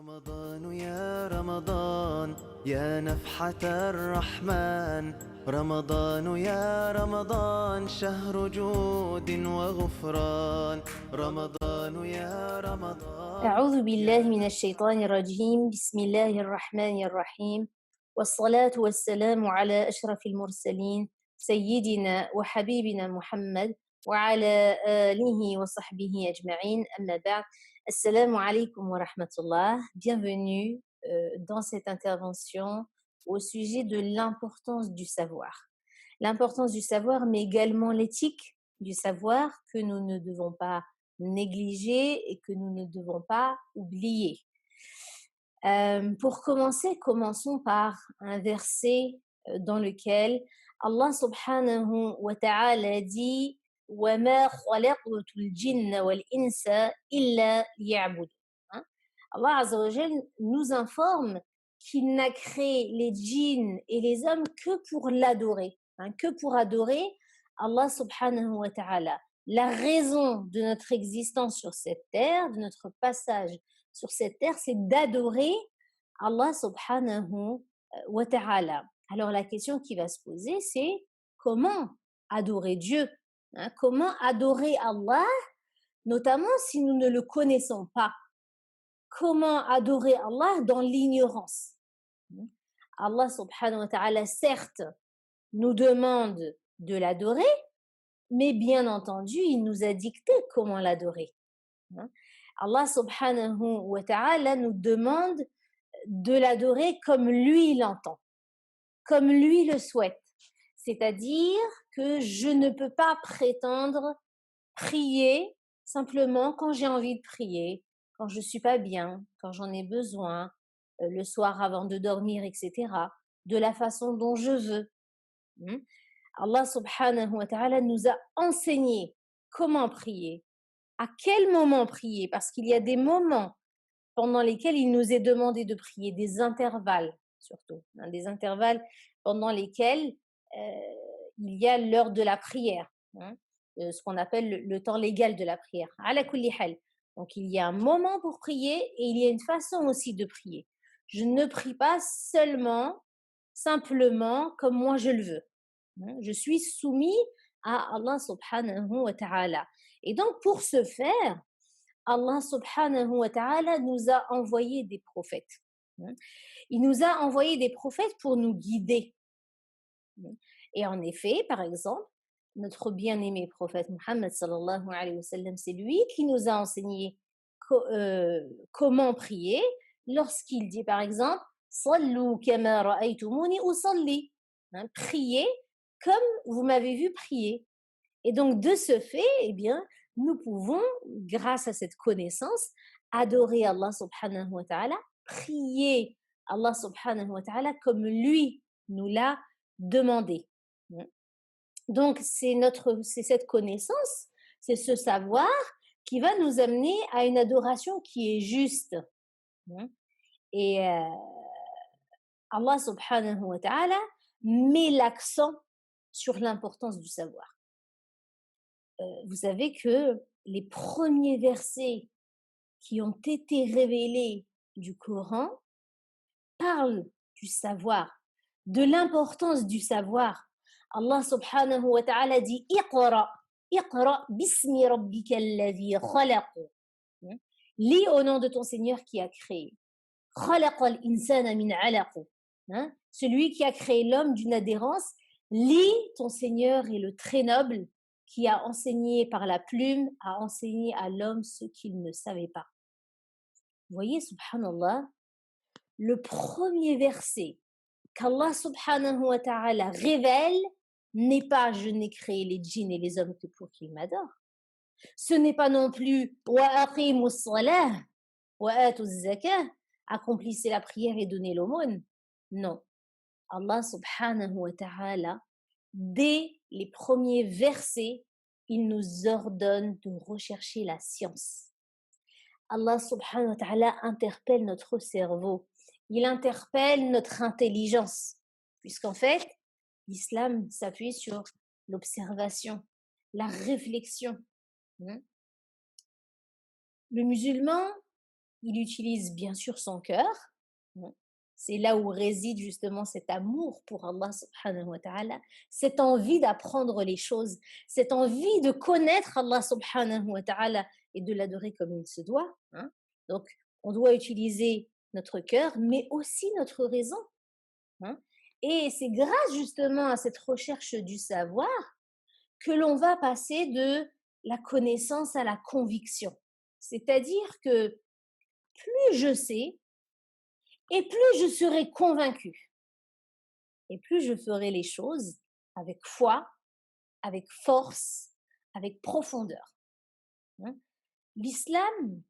رمضان يا رمضان يا نفحة الرحمن رمضان يا رمضان شهر جود وغفران رمضان يا رمضان أعوذ بالله من الشيطان الرجيم بسم الله الرحمن الرحيم والصلاة والسلام على أشرف المرسلين سيدنا وحبيبنا محمد وعلى آله وصحبه أجمعين أما بعد السلام عليكم ورحمة الله. Bienvenue dans cette intervention au sujet de l'importance du savoir. L'importance du savoir mais également l'éthique du savoir que nous ne devons pas négliger et que nous ne devons pas oublier. Pour commencer, commençons par un verset dans lequel Allah subhanahu wa ta'ala dit وَمَا خَلَقْتُ الْجِنَّ وَالْإِنسَ إِلَّا لِيَعْبُدُونَ. Allah Azza wa Jal nous informe qu'il n'a créé les djinns et les hommes que pour l'adorer, que pour adorer Allah subhanahu wa ta'ala. La raison de notre existence sur cette terre, de notre passage sur cette terre, c'est d'adorer Allah subhanahu wa ta'ala. Alors la question qui va se poser, c'est comment adorer Dieu, comment adorer Allah, notamment si nous ne le connaissons pas. Comment adorer Allah dans l'ignorance. Allah subhanahu wa ta'ala, certes, nous demande de l'adorer, mais bien entendu, il nous a dicté comment l'adorer. Allah subhanahu wa ta'ala nous demande de l'adorer comme lui l'entend, comme lui le souhaite. C'est-à-dire que je ne peux pas prétendre prier simplement quand j'ai envie de prier, quand je ne suis pas bien, quand j'en ai besoin, le soir avant de dormir, etc., de la façon dont je veux. Allah subhanahu wa ta'ala nous a enseigné comment prier, à quel moment prier, parce qu'il y a des moments pendant lesquels il nous est demandé de prier, des intervalles surtout, des intervalles pendant lesquels il y a l'heure de la prière, ce qu'on appelle le temps légal de la prière. Ala kulli hal. Donc il y a un moment pour prier et il y a une façon aussi de prier. Je ne prie pas simplement comme moi je le veux. Je suis soumis à Allah subhanahu wa ta'ala. Et donc pour ce faire, Allah subhanahu wa ta'ala nous a envoyé des prophètes. Il nous a envoyé des prophètes pour nous guider. Et en effet, par exemple, notre bien-aimé prophète Muhammad sallallahu alayhi wa sallam, c'est lui qui nous a enseigné comment prier lorsqu'il dit par exemple « Sallu kama ra'aytumuni usalli » priez comme vous m'avez vu prier. Et donc de ce fait, eh bien, nous pouvons, grâce à cette connaissance, adorer Allah subhanahu wa ta'ala, prier Allah subhanahu wa ta'ala comme lui nous l'a demandé. Donc c'est cette connaissance, c'est ce savoir qui va nous amener à une adoration qui est juste. Et Allah subhanahu wa ta'ala met l'accent sur l'importance du savoir. Vous savez que les premiers versets qui ont été révélés du Coran parlent du savoir, de l'importance du savoir. Allah subhanahu wa ta'ala dit Iqra bismi rabbika alladhi khalaq. Lis au nom de ton Seigneur qui a créé. Khalaqal insana min alaq. Celui qui a créé l'homme d'une adhérence. Lis, ton Seigneur est le très noble qui a enseigné par la plume, a enseigné à l'homme ce qu'il ne savait pas. Vous voyez, subhanallah, le premier verset qu'Allah subhanahu wa ta'ala révèle n'est pas « je n'ai créé les djinns et les hommes que pour qu'ils m'adorent ». Ce n'est pas non plus « wa aqimus salah wa atuz zakah » accomplissez la prière et donnez l'aumône. Non. Allah subhanahu wa ta'ala, dès les premiers versets, il nous ordonne de rechercher la science. Allah subhanahu wa ta'ala interpelle notre cerveau, il interpelle notre intelligence, puisqu'en fait, l'islam s'appuie sur l'observation, la réflexion. Le musulman il utilise bien sûr son cœur. Mmh. C'est là où réside justement cet amour pour Allah subhanahu wa ta'ala, cette envie d'apprendre les choses, cette envie de connaître Allah subhanahu wa ta'ala et de l'adorer comme il se doit, hein. Donc, on doit utiliser notre cœur, mais aussi notre raison, hein. Et c'est grâce justement à cette recherche du savoir que l'on va passer de la connaissance à la conviction. C'est-à-dire que plus je sais et plus je serai convaincue et plus je ferai les choses avec foi, avec force, avec profondeur, hein. L'islam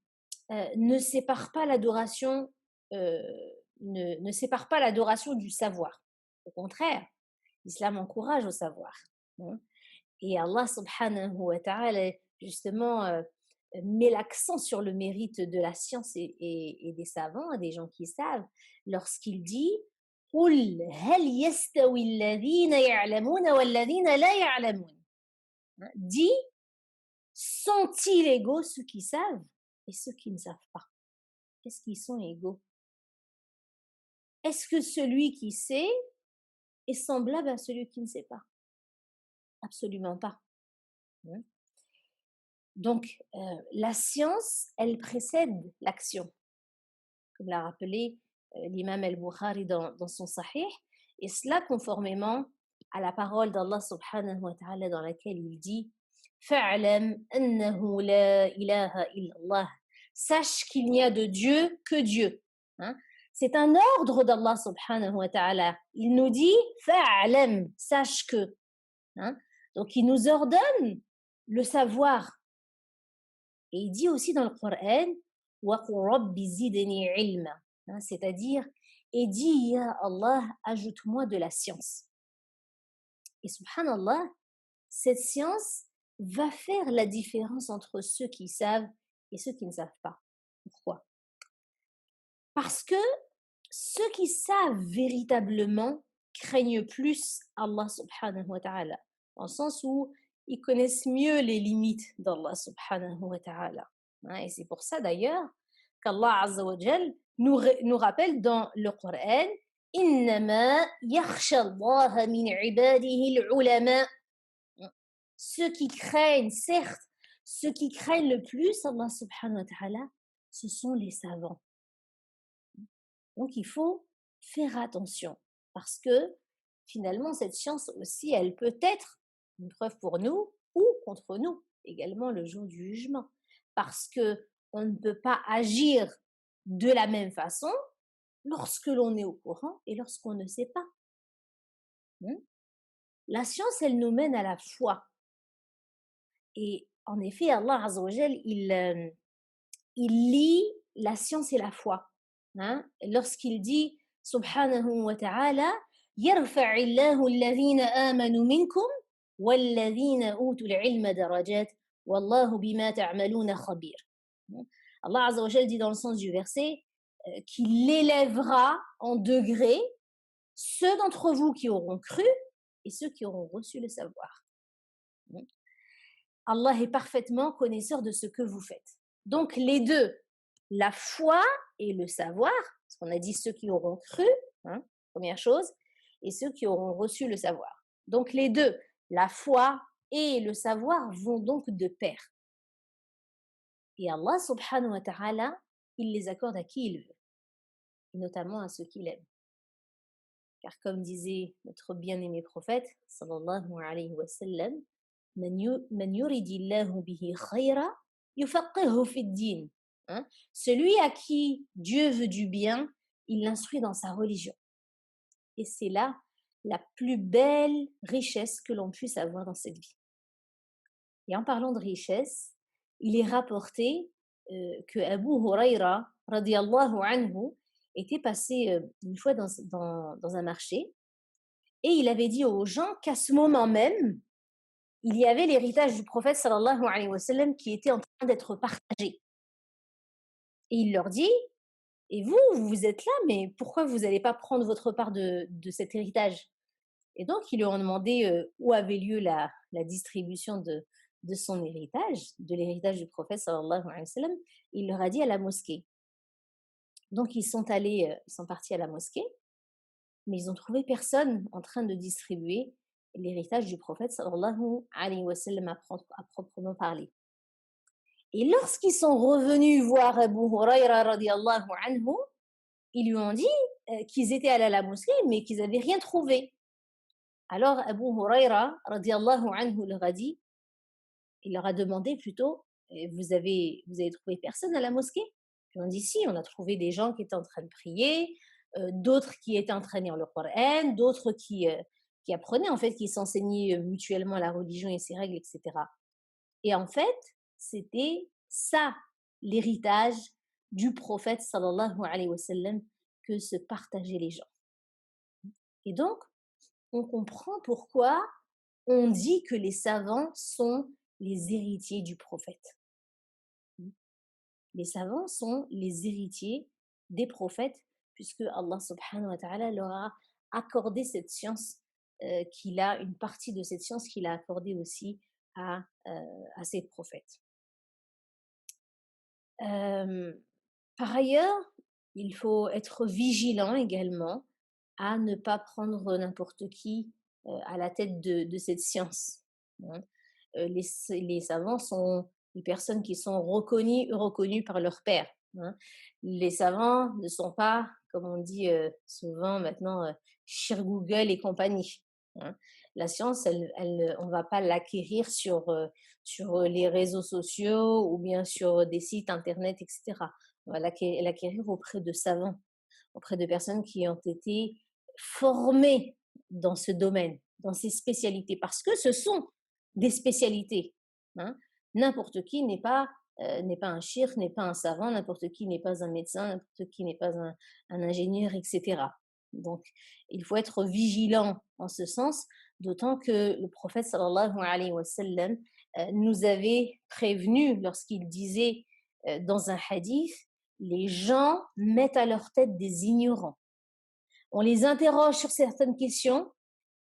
ne sépare pas l'adoration, euh, ne sépare pas l'adoration du savoir. Au contraire, l'islam encourage au savoir, hein. Et Allah subhanahu wa ta'ala, justement, met l'accent sur le mérite de la science et des savants, des gens qui savent, lorsqu'il dit قُلْ هَلْ يَسْتَوِي الَّذِينَ يَعْلَمُونَ وَالَّذِينَ لَا يَعْلَمُونَ. Dit, sont-ils égaux ceux qui savent et ceux qui ne savent pas? Est-ce qu'ils sont égaux? Est-ce que celui qui sait est semblable à celui qui ne sait pas? Absolument pas, hein. Donc, la science, elle précède l'action, comme l'a rappelé l'imam al-Bukhari dans son Sahih, et cela conformément à la parole d'Allah subhanahu wa ta'ala dans laquelle il dit فَاعْلَمْ أَنَّهُ لَا إِلَهَ إِلَّا اللَّهِ. Sache qu'il n'y a de Dieu que Dieu, hein. C'est un ordre d'Allah subhanahu wa ta'ala. Il nous dit فَاعْلَمْ, sache que, hein. Donc, il nous ordonne le savoir. Et il dit aussi dans le Coran, وَقُلْ رَبِّ زِدْنِي عِلْمًا, hein, c'est-à-dire, et dit, Ya Allah, ajoute-moi de la science. Et subhanallah, cette science va faire la différence entre ceux qui savent et ceux qui ne savent pas. Pourquoi? Parce que ceux qui savent véritablement craignent plus Allah subhanahu wa ta'ala, dans le sens où ils connaissent mieux les limites d'Allah subhanahu wa ta'ala, hein. Et c'est pour ça d'ailleurs qu'Allah azza wa jal nous rappelle dans le Coran إِنَّمَا يَخْشَى اللَّهَ مِنْ عِبَادِهِ الْعُلَمَاء. Ceux qui craignent, certes, ceux qui craignent le plus Allah subhanahu wa ta'ala, ce sont les savants. Donc il faut faire attention, parce que finalement cette science aussi, elle peut être une preuve pour nous ou contre nous également le jour du jugement, parce que on ne peut pas agir de la même façon lorsque l'on est au courant et lorsqu'on ne sait pas, hein. La science, elle nous mène à la foi. Et en effet, Allah Azza wa Jal, il lie la science et la foi, hein, lorsqu'il dit subhanahu wa ta'ala يرفع الله الذين آمنوا منكم والذين أوتوا العلم درجات والله بما تعملون خبير. Allah Azza wa Jal dit dans le sens du verset qu'il élèvera en degrés ceux d'entre vous qui auront cru et ceux qui auront reçu le savoir. Allah est parfaitement connaisseur de ce que vous faites. Donc les deux, la foi et le savoir, parce qu'on a dit ceux qui auront cru, hein, première chose, et ceux qui auront reçu le savoir. Donc les deux, la foi et le savoir vont donc de pair. Et Allah subhanahu wa ta'ala, il les accorde à qui il veut, et notamment à ceux qu'il aime. Car comme disait notre bien-aimé prophète, sallallahu alayhi wa sallam, Man yuridillahu bihi khayra yufaqihu fid din. Celui à qui Dieu veut du bien, il l'instruit dans sa religion. Et c'est là la plus belle richesse que l'on puisse avoir dans cette vie. Et en parlant de richesse, il est rapporté que Abu Huraira radiyallahu anhu était passé une fois dans un marché et il avait dit aux gens qu'à ce moment même, il y avait l'héritage du prophète sallallahu alayhi wa sallam qui était en train d'être partagé. Et il leur dit, et vous êtes là, mais pourquoi vous n'allez pas prendre votre part de cet héritage? Et donc, ils lui ont demandé où avait lieu la distribution de son héritage, de l'héritage du prophète sallallahu alayhi wa sallam. Il leur a dit à la mosquée. Donc ils sont partis à la mosquée, mais ils ont trouvé personne en train de distribuer l'héritage du prophète sallallahu alayhi wa sallam à proprement parler. Et lorsqu'ils sont revenus voir Abu Huraira radiallahu anhu, ils lui ont dit qu'ils étaient allés à la mosquée, mais qu'ils n'avaient rien trouvé. Alors Abu Huraira radiallahu anhu leur a dit, il leur a demandé plutôt, vous avez trouvé personne à la mosquée? Ils ont dit si, on a trouvé des gens qui étaient en train de prier, d'autres qui étaient en train de lire le Coran, d'autres qui apprenaient en fait, qui s'enseignaient mutuellement la religion et ses règles, etc. Et en fait, c'était ça l'héritage du prophète sallallahu alayhi wa sallam que se partageaient les gens. Et donc, on comprend pourquoi on dit que les savants sont les héritiers du prophète. Les savants sont les héritiers des prophètes, puisque Allah subhanahu wa ta'ala leur a accordé cette science, une partie de cette science qu'il a accordée aussi à ses prophètes. Par ailleurs, il faut être vigilant également à ne pas prendre n'importe qui à la tête de cette science. Hein. Les savants sont des personnes qui sont reconnues par leur père. Hein. Les savants ne sont pas, comme on dit souvent maintenant, Shir Google et compagnie. Hein. La science, on ne va pas l'acquérir sur les réseaux sociaux ou bien sur des sites internet, etc. On va l'acquérir auprès de savants, auprès de personnes qui ont été formées dans ce domaine, dans ces spécialités, parce que ce sont des spécialités. Hein. N'importe qui n'est pas un shir, n'est pas un savant, n'importe qui n'est pas un médecin, n'importe qui n'est pas un ingénieur, etc. Donc, il faut être vigilant en ce sens, d'autant que le prophète sallallahu alayhi wa sallam nous avait prévenu lorsqu'il disait dans un hadith, les gens mettent à leur tête des ignorants. On les interroge sur certaines questions,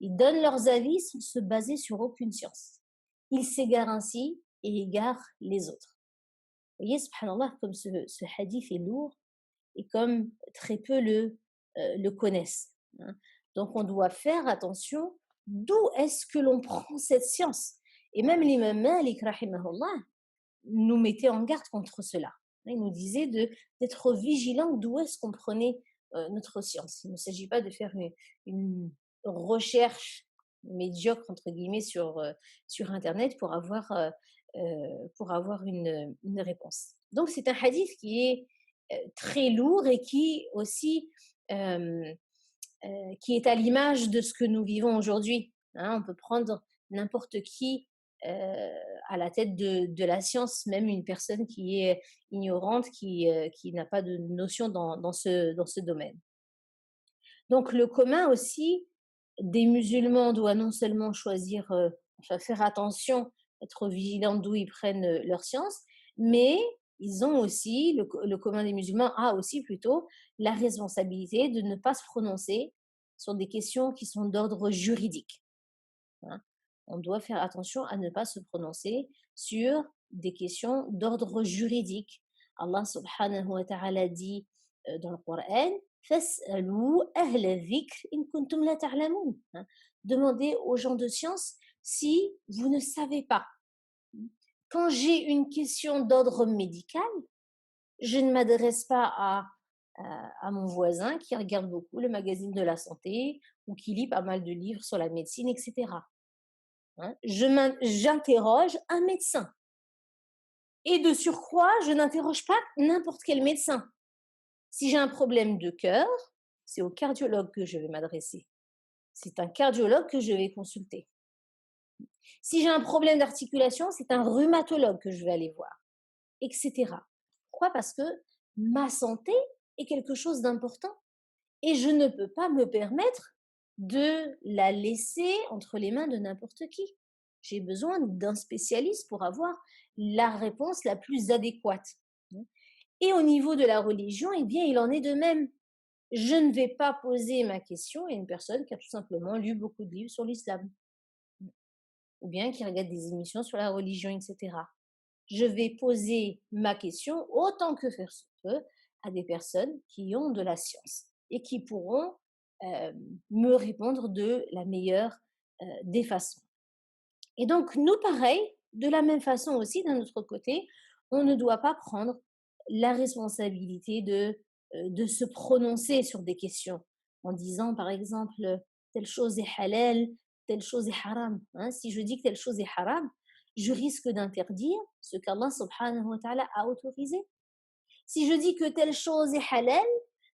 ils donnent leurs avis sans se baser sur aucune science. Ils s'égarent ainsi et égarent les autres. Vous voyez, subhanallah, comme ce hadith est lourd et comme très peu le connaissent. Hein. Donc on doit faire attention d'où est-ce que l'on prend cette science. Et même l'imam Malik, rahimahullah, nous mettait en garde contre cela. Il nous disait d'être vigilant d'où est-ce qu'on prenait notre science. Il ne s'agit pas de faire une recherche médiocre, entre guillemets, sur Internet pour avoir une réponse. Donc c'est un hadith qui est très lourd et qui aussi qui est à l'image de ce que nous vivons aujourd'hui. Hein, on peut prendre n'importe qui à la tête de la science, même une personne qui est ignorante, qui n'a pas de notion dans ce domaine. Donc le commun aussi des musulmans doit non seulement faire attention, être vigilant d'où ils prennent leur science, mais ils ont aussi, le commun des musulmans a aussi plutôt la responsabilité de ne pas se prononcer sur des questions qui sont d'ordre juridique. Hein. On doit faire attention à ne pas se prononcer sur des questions d'ordre juridique. Allah subhanahu wa ta'ala dit dans le Coran, فَاسْأَلُوا أَهْلَ الذِّكْرِ إِن كُنتُمْ لَا تَعْلَمُونَ. Demandez aux gens de science si vous ne savez pas. Quand j'ai une question d'ordre médical, je ne m'adresse pas à mon voisin qui regarde beaucoup le magazine de la santé ou qui lit pas mal de livres sur la médecine, etc. Hein, j'interroge un médecin. Et de surcroît, je n'interroge pas n'importe quel médecin. Si j'ai un problème de cœur, c'est au cardiologue que je vais m'adresser. C'est un cardiologue que je vais consulter. Si j'ai un problème d'articulation, c'est un rhumatologue que je vais aller voir, etc. Pourquoi? Parce que ma santé est quelque chose d'important et je ne peux pas me permettre de la laisser entre les mains de n'importe qui. J'ai besoin d'un spécialiste pour avoir la réponse la plus adéquate. Et au niveau de la religion, eh bien, il en est de même. Je ne vais pas poser ma question à une personne qui a tout simplement lu beaucoup de livres sur l'islam, ou bien qui regarde des émissions sur la religion, etc. Je vais poser ma question autant que faire se peut à des personnes qui ont de la science et qui pourront me répondre de la meilleure des façons. Et donc, nous, pareil, de la même façon aussi, d'un autre côté, on ne doit pas prendre la responsabilité de se prononcer sur des questions en disant, par exemple, telle chose est halal, telle chose est haram. Hein. Si je dis que telle chose est haram, je risque d'interdire ce qu'Allah subhanahu wa ta'ala a autorisé. Si je dis que telle chose est halal,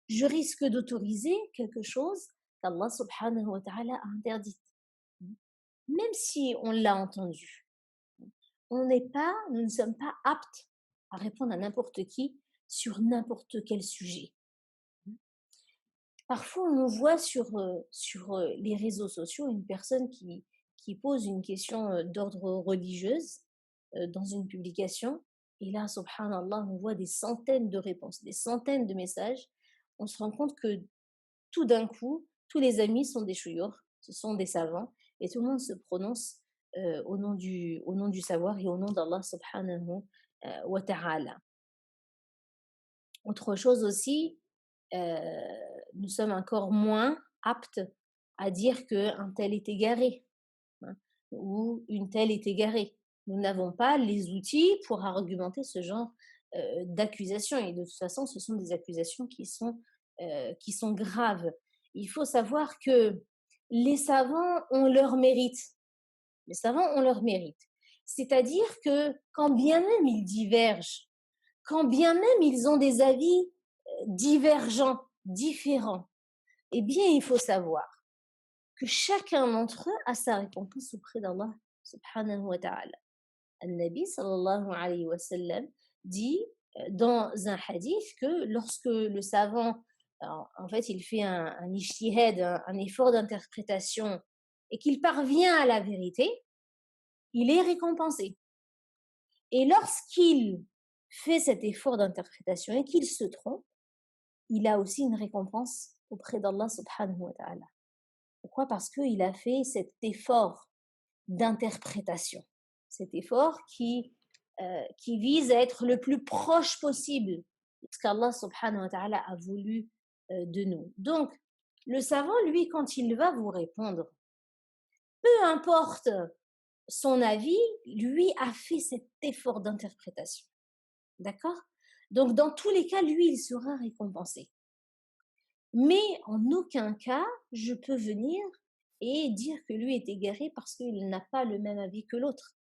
je risque d'autoriser quelque chose qu'Allah subhanahu wa ta'ala a interdit. Même si on l'a entendu, nous ne sommes pas aptes à répondre à n'importe qui sur n'importe quel sujet. Parfois, on voit sur les réseaux sociaux une personne qui pose une question d'ordre religieuse dans une publication. Et là, subhanallah, on voit des centaines de réponses, des centaines de messages. On se rend compte que tout d'un coup, tous les amis sont des chouyours, ce sont des savants, et tout le monde se prononce au nom du savoir et au nom d'Allah subhanahu wa ta'ala. Autre chose aussi, nous sommes encore moins aptes à dire qu'un tel est égaré, hein, ou une telle est égarée. Nous n'avons pas les outils pour argumenter ce genre d'accusations. Et de toute façon, ce sont des accusations qui sont graves. Il faut savoir que les savants ont leur mérite. Les savants ont leur mérite. C'est-à-dire que quand bien même ils divergent, quand bien même ils ont des avis divergents, différents, eh bien, il faut savoir que chacun d'entre eux a sa récompense auprès d'Allah subhanahu wa ta'ala. Al-Nabi sallallahu alayhi wa sallam dit dans un hadith que lorsque le savant, en fait, il fait un ijtihad, un effort d'interprétation et qu'il parvient à la vérité, il est récompensé. Et lorsqu'il fait cet effort d'interprétation et qu'il se trompe, il a aussi une récompense auprès d'Allah subhanahu wa ta'ala. Pourquoi? Parce qu'il a fait cet effort d'interprétation, cet effort qui vise à être le plus proche possible de ce qu'Allah subhanahu wa ta'ala a voulu de nous. Donc, le savant, lui, quand il va vous répondre, peu importe son avis, lui a fait cet effort d'interprétation. D'accord? Donc, dans tous les cas, lui, il sera récompensé. Mais en aucun cas, je peux venir et dire que lui est égaré parce qu'il n'a pas le même avis que l'autre.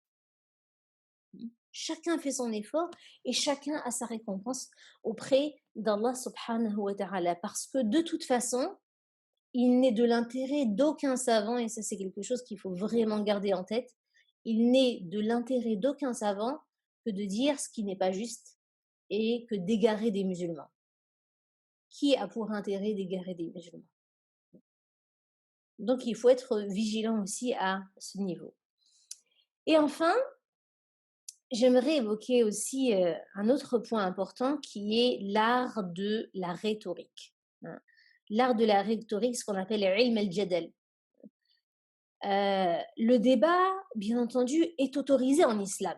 Chacun fait son effort et chacun a sa récompense auprès d'Allah subhanahu wa ta'ala. Parce que de toute façon, il n'est de l'intérêt d'aucun savant, et ça c'est quelque chose qu'il faut vraiment garder en tête, il n'est de l'intérêt d'aucun savant que de dire ce qui n'est pas juste et que d'égarer des musulmans. Qui a pour intérêt d'égarer des musulmans? Donc il faut être vigilant aussi à ce niveau. Et enfin, j'aimerais évoquer aussi un autre point important qui est l'art de la rhétorique. Hein. L'art de la rhétorique, ce qu'on appelle ilm al-jadal. Le débat, bien entendu, est autorisé en islam.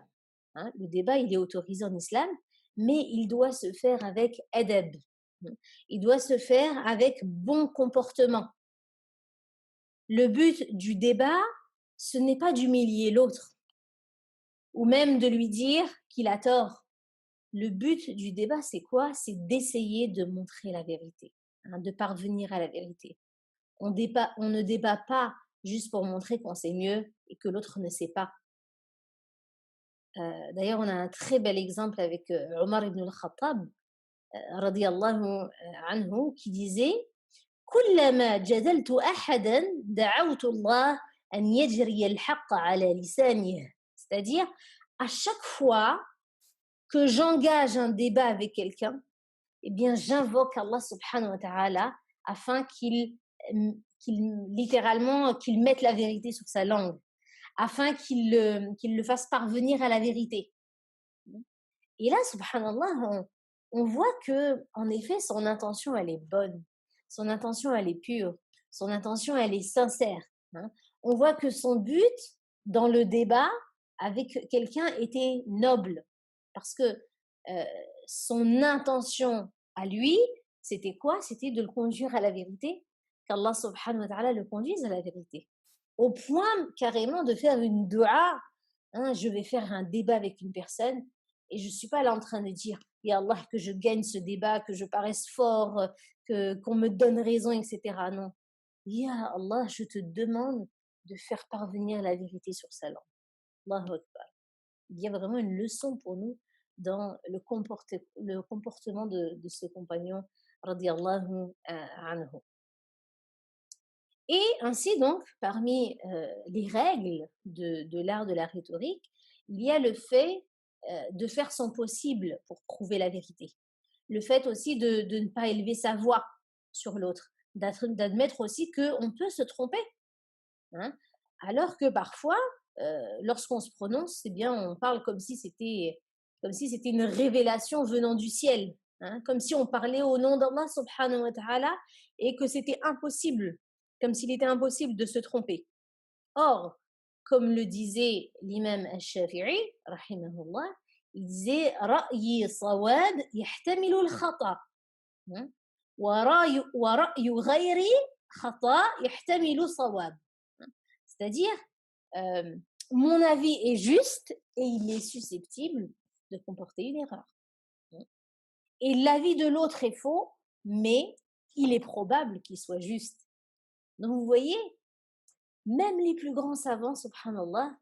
Hein. Le débat, il est autorisé en islam, mais il doit se faire avec adab. Il doit se faire avec bon comportement. Le but du débat, ce n'est pas d'humilier l'autre ou même de lui dire qu'il a tort. Le but du débat, c'est quoi? C'est d'essayer de montrer la vérité, hein, de parvenir à la vérité. On ne débat pas juste pour montrer qu'on sait mieux et que l'autre ne sait pas. D'ailleurs, on a un très bel exemple avec Omar ibn al-Khattab, radiyallahu anhu, qui disait كلما جدلت أحدا دعوت الله أن يجري الحق على لسانه. C'est-à-dire, à chaque fois que j'engage un débat avec quelqu'un, eh bien, j'invoque Allah subhanahu wa ta'ala afin qu'il mette la vérité sur sa langue, afin qu'il le fasse parvenir à la vérité. Et là, subhanallah, on voit que, en effet, son intention, elle est bonne, son intention, elle est pure, son intention, elle est sincère. Hein. On voit que son but dans le débat avec quelqu'un était noble, parce que son intention à lui, c'était quoi? C'était de le conduire à la vérité, qu'Allah subhanahu wa ta'ala le conduise à la vérité. Au point carrément de faire une dua, hein, je vais faire un débat avec une personne et je ne suis pas là en train de dire, Ya Allah, que je gagne ce débat, que je paraisse fort, qu'on me donne raison, etc. Non. Ya Allah, je te demande de faire parvenir la vérité sur sa langue. Allahu Akbar. Il y a vraiment une leçon pour nous dans le comportement de ce compagnon, radiallahu anhu. Et ainsi donc, parmi les règles de l'art de la rhétorique, il y a le fait de faire son possible pour prouver la vérité. Le fait aussi de ne pas élever sa voix sur l'autre, d'admettre aussi qu'on peut se tromper, hein. Alors que parfois, lorsqu'on se prononce, eh bien, on parle comme si c'était une révélation venant du ciel, hein, comme si on parlait au nom d'Allah subhanahu wa ta'ala et que c'était impossible, comme s'il était impossible de se tromper. Or, comme le disait l'imam al-Shafi'i, rahimahullah, il disait رأيي صواب يحتمل الخطأ ورأي غيري خطأ يحتمل صواب. C'est-à-dire, euh, mon avis est juste et il est susceptible de comporter une erreur. Et l'avis de l'autre est faux, mais il est probable qu'il soit juste. Donc vous voyez, même les plus grands savants, subhanallah,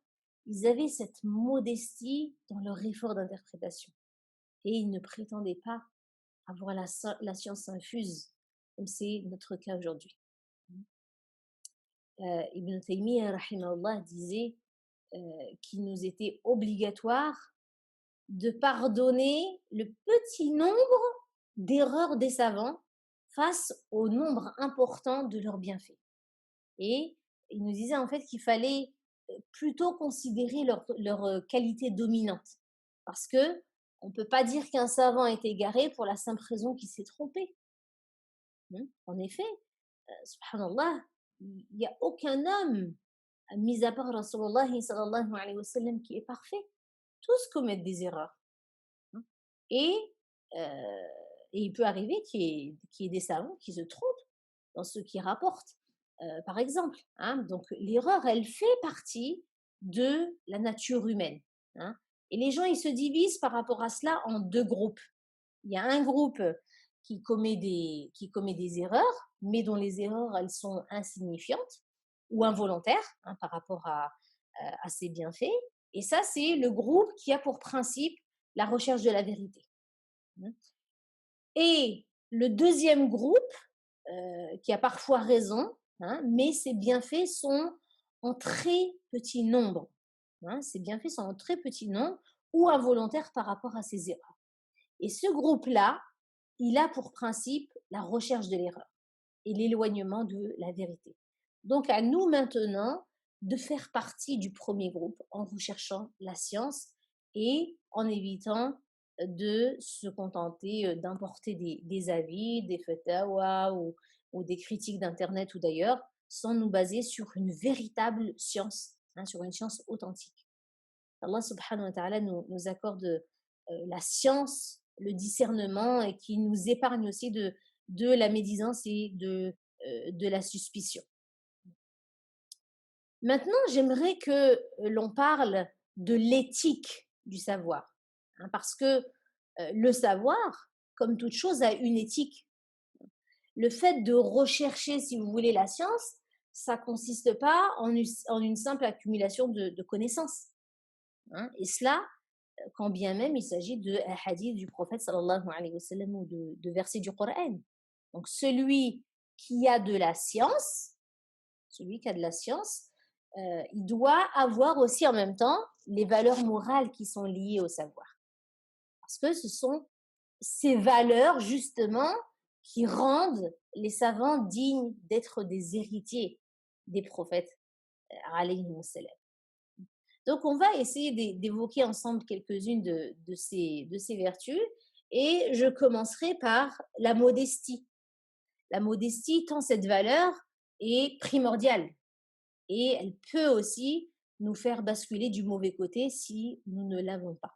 ils avaient cette modestie dans leur effort d'interprétation. Et ils ne prétendaient pas avoir la science infuse, comme c'est notre cas aujourd'hui. Ibn Taymiyyah, rahimahullah, disait qu'il nous était obligatoire de pardonner le petit nombre d'erreurs des savants face au nombre important de leurs bienfaits. Et il nous disait en fait qu'il fallait plutôt considérer leur qualité dominante. Parce que on ne peut pas dire qu'un savant est égaré pour la simple raison qu'il s'est trompé. En effet, subhanallah, il n'y a aucun homme, mis à part Rasulullah sallallahu alayhi wa sallam, qui est parfait. Tous commettent des erreurs. Et, euh, et il peut arriver qu'il y ait des savants qui se trompent dans ce qu'ils rapportent. Par exemple, donc l'erreur, elle fait partie de la nature humaine. Et les gens, ils se divisent par rapport à cela en deux groupes. Il y a un groupe qui commet des erreurs, mais dont les erreurs, elles sont insignifiantes ou involontaires par rapport à ses bienfaits. Et ça, c'est le groupe qui a pour principe la recherche de la vérité. Et le deuxième groupe, qui a parfois raison, mais ses bienfaits sont en très petit nombre. Ces bienfaits sont en très petit nombre ou involontaires par rapport à ses erreurs. Et ce groupe-là, il a pour principe la recherche de l'erreur et l'éloignement de la vérité. Donc à nous maintenant de faire partie du premier groupe en recherchant la science et en évitant de se contenter d'importer des avis, des fatawa ou des critiques d'internet ou d'ailleurs, sans nous baser sur une véritable science, sur une science authentique. Allah subhanahu wa ta'ala nous accorde la science, le discernement et qui nous épargne aussi de la médisance et de la suspicion. Maintenant, j'aimerais que l'on parle de l'éthique du savoir, parce que le savoir, comme toute chose, a une éthique. Le fait de rechercher, si vous voulez, la science, ça consiste pas en une simple accumulation de connaissances. Et cela, quand bien même il s'agit de hadith du prophète sallallahu alayhi wa sallam ou de versets du Coran. Donc celui qui a de la science, il doit avoir aussi en même temps les valeurs morales qui sont liées au savoir. Parce que ce sont ces valeurs justement qui rendent les savants dignes d'être des héritiers des prophètes alayhi wa sallam. Donc, on va essayer d'évoquer ensemble quelques-unes de ces vertus et je commencerai par la modestie. La modestie, tant cette valeur est primordiale et elle peut aussi nous faire basculer du mauvais côté si nous ne l'avons pas.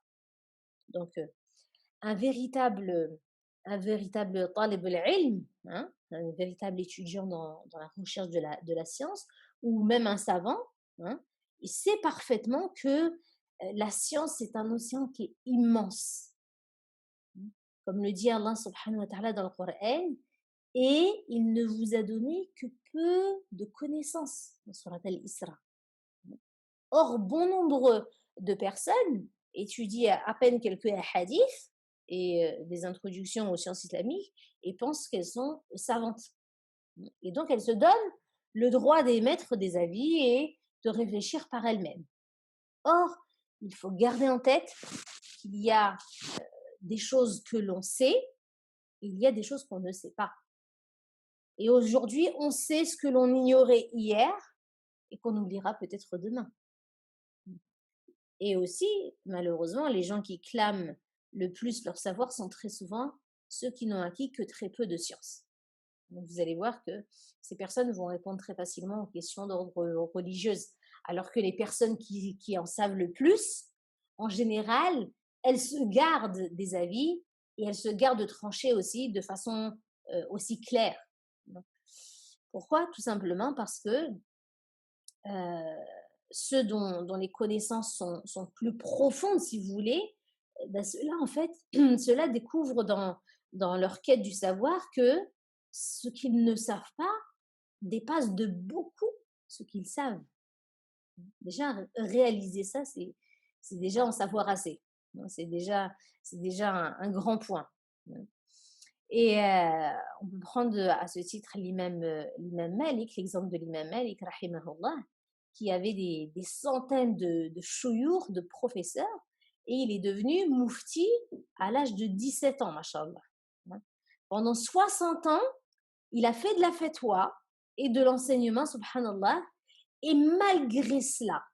Donc, un véritable un véritable talib al-ilm, hein, un véritable étudiant dans la recherche de la science, ou même un savant, hein, il sait parfaitement que la science est un océan qui est immense. Comme le dit Allah subhanahu wa ta'ala dans le Coran, et il ne vous a donné que peu de connaissances dans Surat al-Isra. Or, bon nombre de personnes étudient à peine quelques hadiths et des introductions aux sciences islamiques et pensent qu'elles sont savantes. Et donc, elles se donnent le droit d'émettre des avis et de réfléchir par elles-mêmes. Or, il faut garder en tête qu'il y a des choses que l'on sait et il y a des choses qu'on ne sait pas. Et aujourd'hui, on sait ce que l'on ignorait hier et qu'on oubliera peut-être demain. Et aussi, malheureusement, les gens qui clament le plus leur savoir sont très souvent ceux qui n'ont acquis que très peu de sciences. Donc vous allez voir que ces personnes vont répondre très facilement aux questions d'ordre religieuse, alors que les personnes qui en savent le plus, en général, elles se gardent des avis et elles se gardent de trancher aussi de façon aussi claire. Pourquoi? Tout simplement parce que ceux dont les connaissances sont plus profondes, si vous voulez, ben ceux-là, en fait, ceux-là découvrent dans leur quête du savoir que ce qu'ils ne savent pas dépasse de beaucoup ce qu'ils savent. Déjà, réaliser ça, c'est déjà en savoir assez. C'est déjà un grand point. Et on peut prendre à ce titre l'imam Malik, l'exemple de l'imam Malik, rahimahullah, qui avait des centaines de chouyours, de professeurs, et il est devenu moufti à l'âge de 17 ans, mashallah. Pendant 60 ans, il a fait de la fatwa et de l'enseignement, subhanallah, et malgré cela,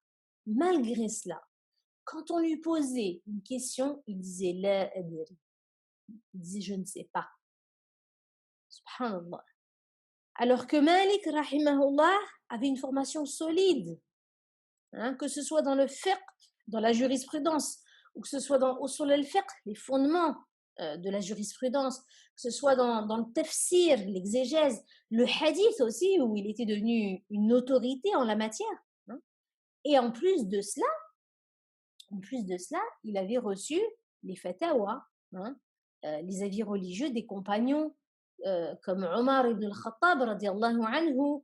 quand on lui posait une question, il disait la adri. Il disait je ne sais pas. Subhanallah. Alors que Malik, rahimahullah, avait une formation solide, hein, que ce soit dans le fiqh, dans la jurisprudence, ou que ce soit dans usul al-fiqh, les fondements de la jurisprudence, que ce soit dans le tafsir, l'exégèse, le hadith aussi, où il était devenu une autorité en la matière. Hein. Et en plus de cela, il avait reçu les fatawa, hein, les avis religieux des compagnons comme Omar ibn al-Khattab radiallahu anhu,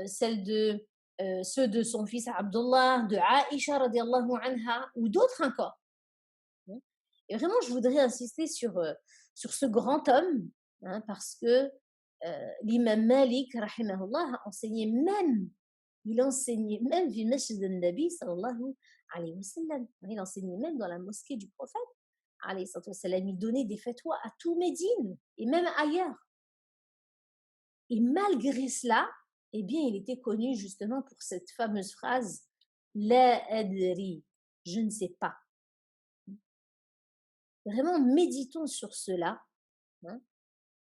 ceux de son fils Abdullah, de Aïcha radiallahu anha, ou d'autres encore. Et vraiment, je voudrais insister sur ce grand homme, hein, parce que l'imam Malik, rahimahullah, il enseignait même du masjid al-Nabi sallallahu alayhi wa sallam. Il enseignait même dans la mosquée du prophète alayhi wa sallam. Il donnait des fatwas à tout Médine et même ailleurs. Et malgré cela, eh bien, il était connu justement pour cette fameuse phrase « La adri », je ne sais pas. Vraiment, méditons sur cela. Hein.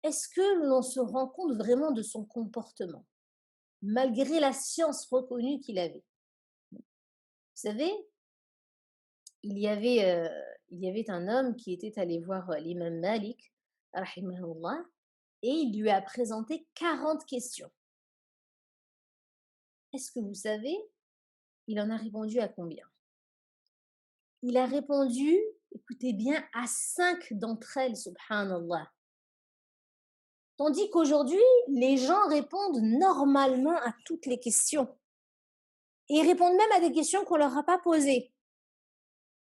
Est-ce que l'on se rend compte vraiment de son comportement, malgré la science reconnue qu'il avait? Vous savez, il y avait un homme qui était allé voir l'imam Malik, rahimahullah, et il lui a présenté 40 questions. Est-ce que vous savez, il en a répondu à combien? Il a répondu, écoutez bien, à 5 d'entre elles, subhanallah. Tandis qu'aujourd'hui, les gens répondent normalement à toutes les questions. Et ils répondent même à des questions qu'on ne leur a pas posées.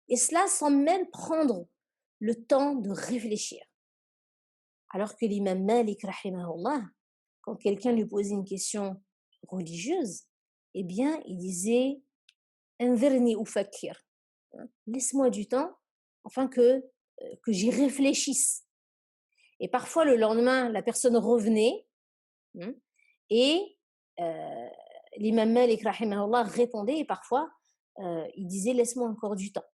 Et cela sans même prendre le temps de réfléchir. Alors que l'imam Malik, rahimahullah, quand quelqu'un lui posait une question religieuse, eh bien, il disait « Anzirni ufakkir » laisse-moi du temps afin que j'y réfléchisse. Et parfois, le lendemain, la personne revenait et l'imam Malik, rahimahullah, répondait et parfois, il disait « laisse-moi encore du temps ».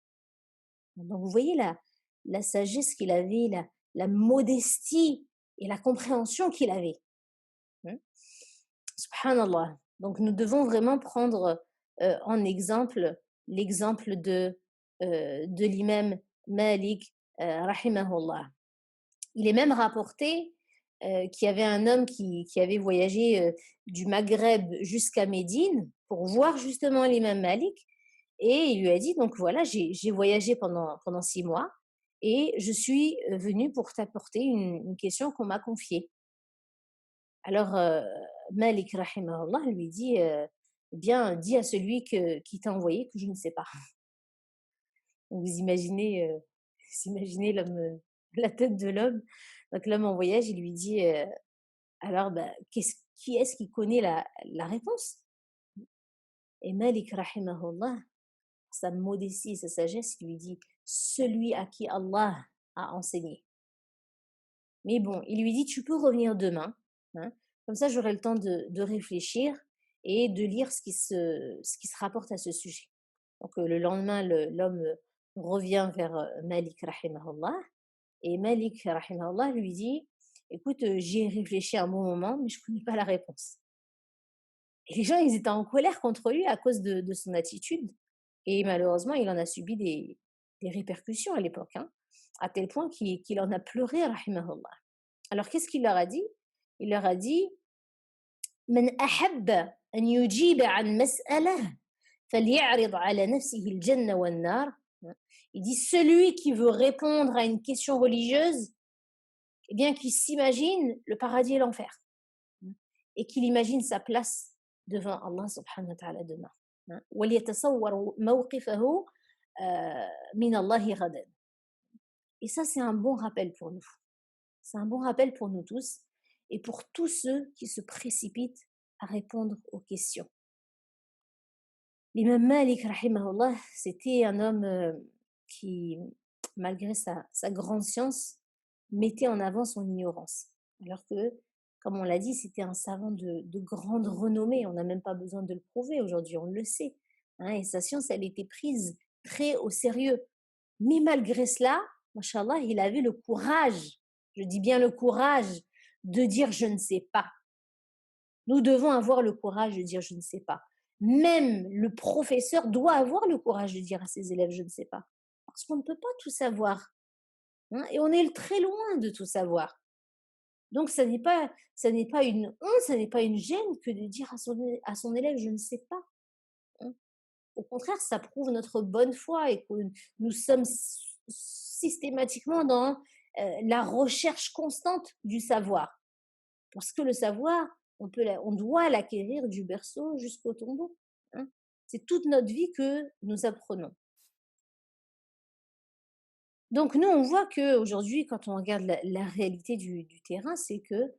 Donc, vous voyez la sagesse qu'il avait, la modestie et la compréhension qu'il avait. Subhanallah. Donc, nous devons vraiment prendre en exemple l'exemple de l'imam Malik, rahimahullah. Il est même rapporté qu'il y avait un homme qui avait voyagé du Maghreb jusqu'à Médine pour voir justement l'imam Malik. Et il lui a dit, donc voilà, j'ai voyagé pendant 6 mois et je suis venu pour t'apporter une question qu'on m'a confiée. Alors, Malik, rahimahullah, lui dit, eh bien, dis à celui qui t'a envoyé que je ne sais pas. Donc, vous imaginez l'homme, la tête de l'homme. Donc, l'homme en voyage, il lui dit, alors, bah, qui est-ce qui connaît la réponse? Et Malik, rahimahullah, sa modestie et sa sagesse, il lui dit, celui à qui Allah a enseigné. Mais bon, il lui dit, tu peux revenir demain, hein, comme ça j'aurai le temps de réfléchir et de lire ce qui se rapporte à ce sujet. Donc le lendemain, l'homme revient vers Malik rahimahullah et Malik rahimahullah lui dit, écoute, j'y ai réfléchi un bon moment, mais je ne connais pas la réponse. Et les gens, ils étaient en colère contre lui à cause de son attitude. Et malheureusement, il en a subi des répercussions à l'époque, hein, à tel point qu'il en a pleuré, rahimahullah. Alors, qu'est-ce qu'il leur a dit? Il leur a dit, من أحب أن يجيب عن مسألة فليعرض على نفسه الجنة والنار. Il dit, celui qui veut répondre à une question religieuse, eh bien, qu'il s'imagine le paradis et l'enfer. Et qu'il imagine sa place devant Allah subhanahu wa ta'ala demain. وَلْيَتَصَوَّرْ مَوْقِفَهُ مِنَ اللَّهِ غَدًا. Et ça, c'est un bon rappel pour nous. C'est un bon rappel pour nous tous et pour tous ceux qui se précipitent à répondre aux questions. L'imam Malik, rahimahullah, c'était un homme qui, malgré sa grande science, mettait en avant son ignorance. Alors que, comme on l'a dit, c'était un savant de grande renommée. On n'a même pas besoin de le prouver aujourd'hui, on le sait. Hein, et sa science, elle était prise très au sérieux. Mais malgré cela, machallah, il avait le courage, je dis bien le courage, de dire je ne sais pas. Nous devons avoir le courage de dire je ne sais pas. Même le professeur doit avoir le courage de dire à ses élèves je ne sais pas. Parce qu'on ne peut pas tout savoir. Hein, et on est très loin de tout savoir. Donc, ça n'est pas une honte, ça n'est pas une gêne que de dire à son élève je ne sais pas. Hein. Au contraire, ça prouve notre bonne foi et que nous sommes systématiquement dans la recherche constante du savoir. Parce que le savoir, on doit l'acquérir du berceau jusqu'au tombeau. Hein. C'est toute notre vie que nous apprenons. Donc nous, on voit qu'aujourd'hui, quand on regarde la réalité du terrain, c'est que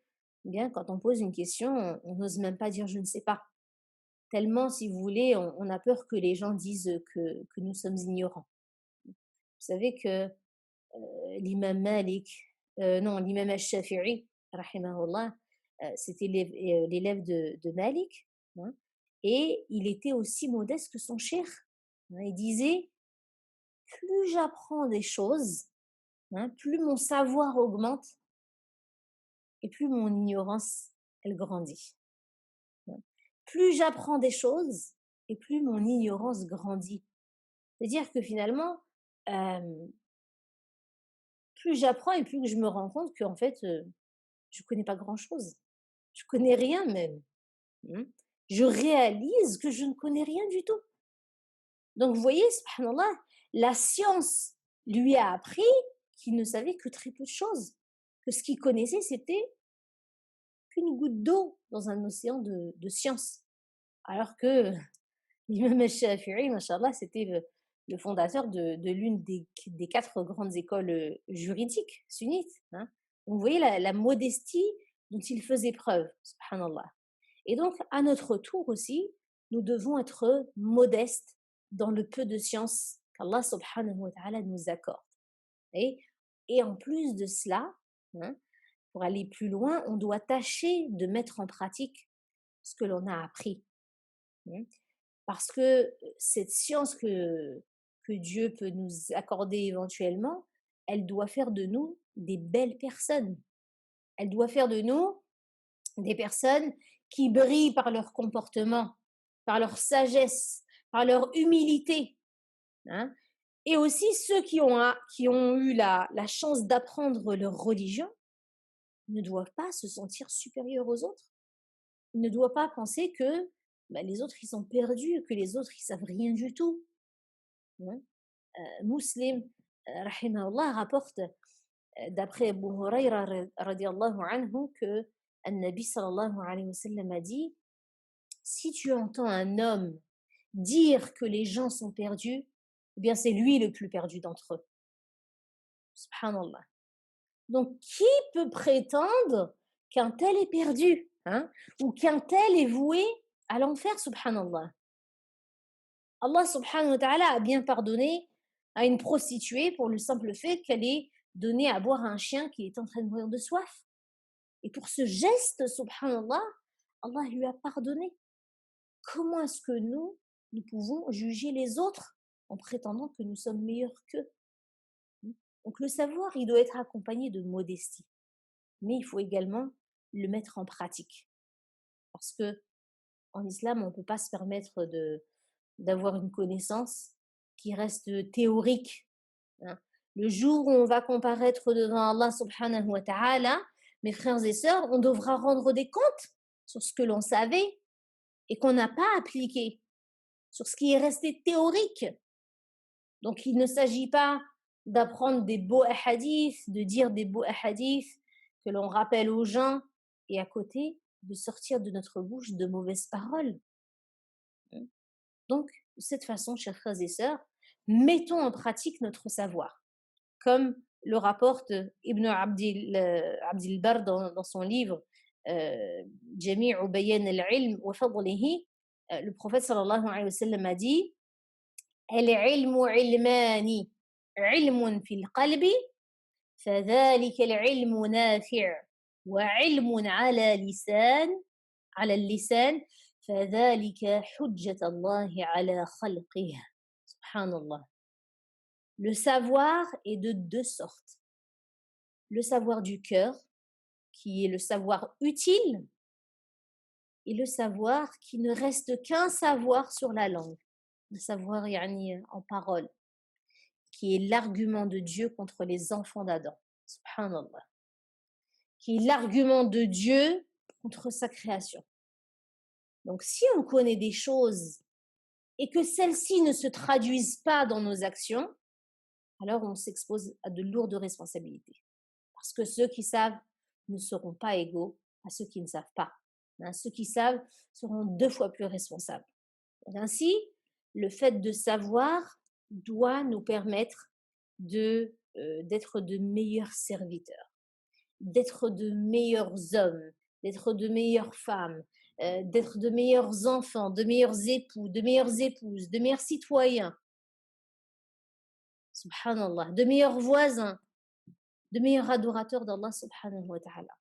bien, quand on pose une question, on n'ose même pas dire je ne sais pas. Tellement, si vous voulez, on a peur que les gens disent que nous sommes ignorants. Vous savez que l'imam Malik, non, l'imam al-Shafi'i, rahimahullah, c'était l'élève de Malik, hein, et il était aussi modeste que son cheikh. Hein, il disait, plus j'apprends des choses, hein, plus mon savoir augmente et plus mon ignorance, elle grandit. Hein. Plus j'apprends des choses et plus mon ignorance grandit. C'est-à-dire que finalement, plus j'apprends et plus que je me rends compte qu'en fait, je ne connais pas grand-chose. Je ne connais rien même. Hein. Je réalise que je ne connais rien du tout. Donc, vous voyez, subhanallah, la science lui a appris qu'il ne savait que très peu de choses. Que ce qu'il connaissait, c'était qu'une goutte d'eau dans un océan de science. Alors que l'imam al-Shafi'i, mashallah, c'était le fondateur de l'une des 4 grandes écoles juridiques sunnites. Hein. Donc, vous voyez la modestie dont il faisait preuve, subhanallah. Et donc, à notre tour aussi, nous devons être modestes dans le peu de science qu'Allah subhanahu wa ta'ala nous accorde. Et en plus de cela, hein, pour aller plus loin, on doit tâcher de mettre en pratique ce que l'on a appris. Hein. Parce que cette science que Dieu peut nous accorder éventuellement, elle doit faire de nous des belles personnes. Elle doit faire de nous des personnes qui brillent par leur comportement, par leur sagesse, par leur humilité. Hein. Et aussi ceux qui ont eu la chance d'apprendre leur religion ne doivent pas se sentir supérieurs aux autres. Ils ne doivent pas penser que bah, les autres, ils sont perdus, que les autres, ils savent rien du tout. Hein. Muslim, rahimahullah, rapporte, d'après Abu Huraira, radiallahu anhu, que Nabi sallallahu alayhi wa sallam a dit, si tu entends un homme dire que les gens sont perdus, eh bien c'est lui le plus perdu d'entre eux. Subhanallah. Donc, qui peut prétendre qu'un tel est perdu, hein, ou qu'un tel est voué à l'enfer, subhanallah. Allah subhanahu wa ta'ala a bien pardonné à une prostituée pour le simple fait qu'elle ait donné à boire à un chien qui est en train de mourir de soif. Et pour ce geste, subhanallah, Allah lui a pardonné. Comment est-ce que nous pouvons juger les autres en prétendant que nous sommes meilleurs qu'eux? Donc le savoir, il doit être accompagné de modestie. Mais il faut également le mettre en pratique. Parce que en islam, on ne peut pas se permettre d'avoir une connaissance qui reste théorique. Hein. Le jour où on va comparaître devant Allah subhanahu wa ta'ala, mes frères et sœurs, on devra rendre des comptes sur ce que l'on savait et qu'on n'a pas appliqué, sur ce qui est resté théorique. Donc il ne s'agit pas d'apprendre des beaux hadiths, de dire des beaux hadiths que l'on rappelle aux gens et à côté de sortir de notre bouche de mauvaises paroles. Donc, de cette façon, chers frères et sœurs, mettons en pratique notre savoir. Comme le rapporte Ibn Abdil Bar dans son livre Jami'u Bayan al-Ilm wa Fadlihi, le prophète sallallahu alayhi wa sallam a dit Al-ilmu ilmani, ilmun fil qalbi, فذلك العلم نافع وعلم على اللسان فذلك حجة الله على خلقه. Subhanallah. Le savoir est de deux sortes. Le savoir du cœur, qui est le savoir utile, et le savoir qui ne reste qu'un savoir sur la langue. Le savoir en parole, qui est l'argument de Dieu contre les enfants d'Adam. Subhanallah. Qui est l'argument de Dieu contre sa création. Donc, si on connaît des choses et que celles-ci ne se traduisent pas dans nos actions, alors on s'expose à de lourdes responsabilités. Parce que ceux qui savent ne seront pas égaux à ceux qui ne savent pas. Ceux qui savent seront 2 fois plus responsables. Donc, ainsi, le fait de savoir doit nous permettre d'être de meilleurs serviteurs, d'être de meilleurs hommes, d'être de meilleures femmes, d'être de meilleurs enfants, de meilleurs époux, de meilleures épouses, de meilleurs citoyens, subhanallah, de meilleurs voisins, de meilleurs adorateurs d'Allah subhanahu wa ta'ala.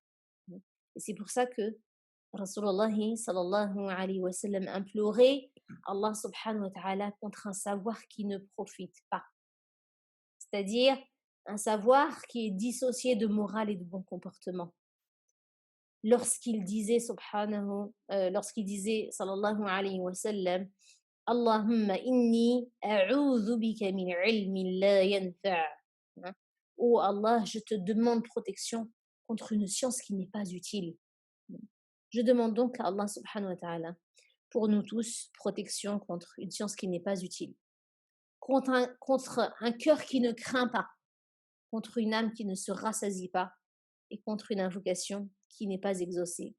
Et c'est pour ça que Rasulullah sallallahu alayhi wa sallam implorait Allah subhanahu wa ta'ala contre un savoir qui ne profite pas. C'est-à-dire un savoir qui est dissocié de morale et de bon comportement. Lorsqu'il disait sallallahu alayhi wa sallam, Allahumma inni a'udhu bika min ilmin la yanfa'. Oh Allah, je te demande protection contre une science qui n'est pas utile. Je demande donc à Allah subhanahu wa ta'ala pour nous tous protection contre une science qui n'est pas utile, contre un cœur qui ne craint pas, contre une âme qui ne se rassasie pas et contre une invocation qui n'est pas exaucée.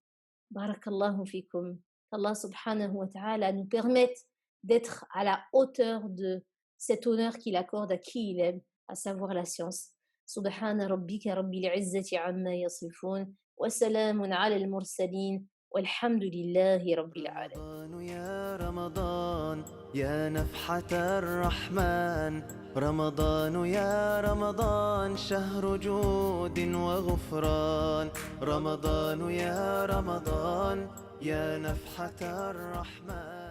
Barakallahu fikum. Allah subhanahu wa ta'ala nous permette d'être à la hauteur de cet honneur qu'il accorde à qui il aime, à savoir la science. Subhana rabbika rabbil izzati amma yasifun wa salamun ala al-mursalin walhamdulillahi rabbil alamin. يا رمضان يا نفحة الرحمن رمضان يا رمضان شهر جود وغفران رمضان يا رمضان يا نفحة الرحمن